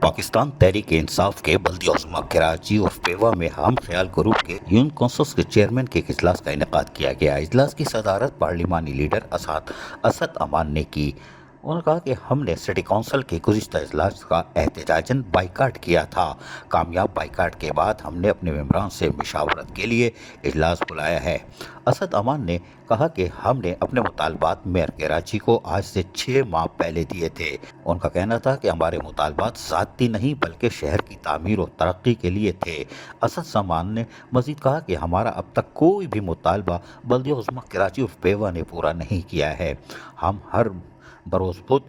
पाकिस्तान तहरीक इंसाफ के बल्दी उज़्मा कराची और पेवा में हम ख्याल ग्रुप के यूनियन काउंसिल के चेयरमैन के एक इजलास का इनेकाद किया गया। इजलास की सदारत पार्लिमानी लीडर असद अमान ने की। उन्होंने कहा कि हमने सिटी काउंसिल के गुज़िश्ता इजलास का एहतजाजन बाइकाट किया था। कामयाब बाइकाट के बाद हमने अपने मेंबरान से मशावरत के लिए इजलास बुलाया है। असद अमान ने कहा कि हमने अपने मुतालबात मेयर कराची को आज से 6 माह पहले दिए थे। उनका कहना था कि हमारे मुतालबात ज़ाती नहीं बल्कि शहर की तामीर और तरक्की के लिए थे। असद अमान ने मज़ीद कहा कि हमारा अब तक कोई भी मुतालबा बल्दिया उज़्मा कराची और पेवा ने पूरा नहीं किया है। हम हर बरोज़ बुध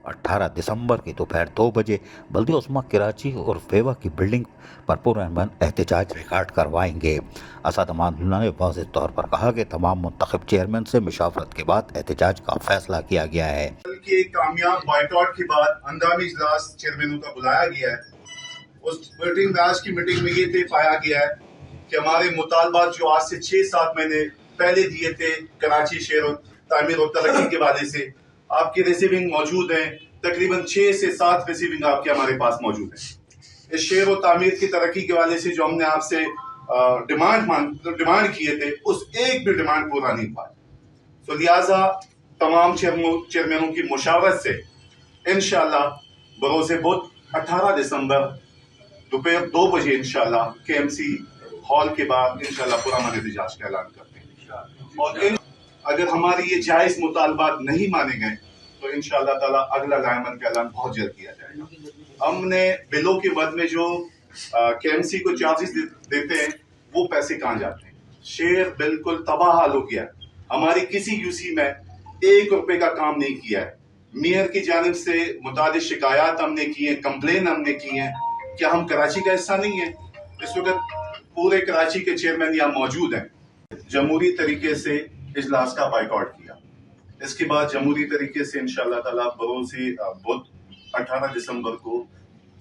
18 दिसंबर की दोपहर 2 बजे बल्दिया उज़्मा कराची और पेवा की बिल्डिंग पर पुरअमन एहतजाज रिकॉर्ड करवाएंगे। असद अमान ने वाज़ेह तौर पर कहा कि तमाम मुंतखब चेयरमैन से मशावरत के बाद एहतजाज का फैसला किया गया है। बल्कि कामयाब बाइकआउट के बाद हंगामी इजलास चेयरमैनों का बुलाया गया है। उस मीटिंग में आज की मीटिंग में ये तय पाया गया है कि हमारे मुतालबात जो आज से 6-7 महीने पहले दिए थे कराची शहर और तामीर और तरक्की के वाले से, आपकी रिसीविंग मौजूद है। तकरीबन 6 से 7 रिसीविंग आपके हमारे पास मौजूद है। इस शहर और तामीर की तरक्की के वाले से जो हमने आपसे डिमांड किए थे, उस एक भी डिमांड पूरा नहीं पाए। तो लिहाजा तमाम चेयरमैनों की मुशावरत से इंशाअल्लाह बरोज़ बुध 18 दिसंबर दोपहर 2 बजे इंशाअल्लाह KMC हॉल के बाद इंशाअल्लाह पुरअमन एहतजाज का ऐलान करते हैं। और अगर हमारे ये जायज़ मुतालबात नहीं माने गए तो इंशाअल्लाह ताला अगला लायमन का ऐलान बहुत जल्द किया जाएगा। हमने बिलों के मद में जो KMC को चार्जेस देते हैं वो पैसे कहाँ जाते हैं? शहर बिल्कुल तबाह हाल हो गया। हमारी किसी यूसी में 1 रुपए का काम नहीं किया है। मेयर की जानिब से मुतादिद शिकायत हमने की हैं, कंप्लेन हमने की हैं। क्या हम कराची का हिस्सा नहीं है? इस वक्त पूरे कराची के चेयरमैन यहाँ मौजूद हैं। जमहूरी तरीके से इजलास का बाइकआउट किया। इसके बाद जमहूरी तरीके से इंशाअल्लाह ताला बरोज़ बुध 18 दिसंबर को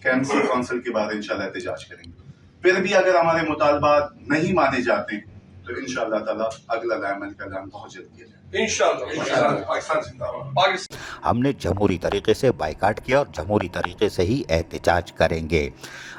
KMC काउंसिल के बाद इंशाअल्लाह एहतजाज करेंगे। फिर भी अगर हमारे मुतालबात नहीं माने जाते तो इंशाअल्लाह ताला अगला लायमन का ऐलान बहुत जल्द किया जाएगा। इंशाअल्लाह। हमने जमहूरी तरीके से बाइकाट किया और जमहूरी तरीके से ही एहतजाज करेंगे।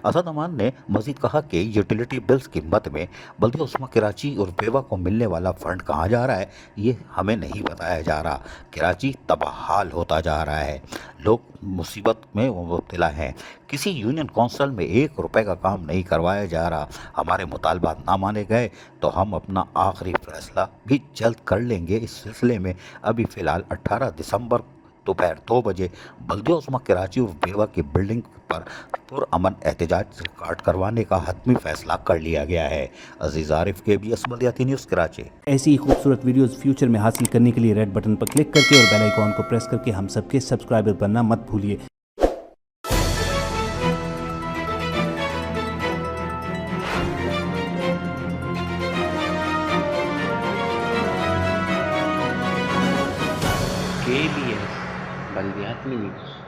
असद अमान ने मजीद कहा कि यूटिलिटी बिल्स की मद में बल्दिया उज़्मा कराची और पेवा को मिलने वाला फंड कहाँ जा रहा है ये हमें नहीं बताया जा रहा। कराची तबाहाल होता जा रहा है, लोग मुसीबत में मुब्तला हैं। किसी यूनियन काउंसिल में 1 रुपए का काम नहीं करवाया जा रहा। हमारे मुतालबात ना माने गए तो हम अपना आखिरी फैसला भी जल्द कर लेंगे। इस सिलसिले में अभी फ़िलहाल 18 दिसंबर दोपहर 2 बजे बल्दिया उज़्मा कराची और पेवा की बिल्डिंग पर पुरअमन एहतजाज रिकॉर्ड करवाने का हतमी फैसला कर लिया गया है। अजीज़ आरिफ, KBS बल्दियाती न्यूज़ कराची। ऐसी ही खूबसूरत वीडियोस फ्यूचर में हासिल करने के लिए रेड बटन पर क्लिक करके और बेल आइकॉन को प्रेस करके हम सबके सब्सक्राइबर बनना मत भूलिए। KBS बल्दियाती न्यूज़।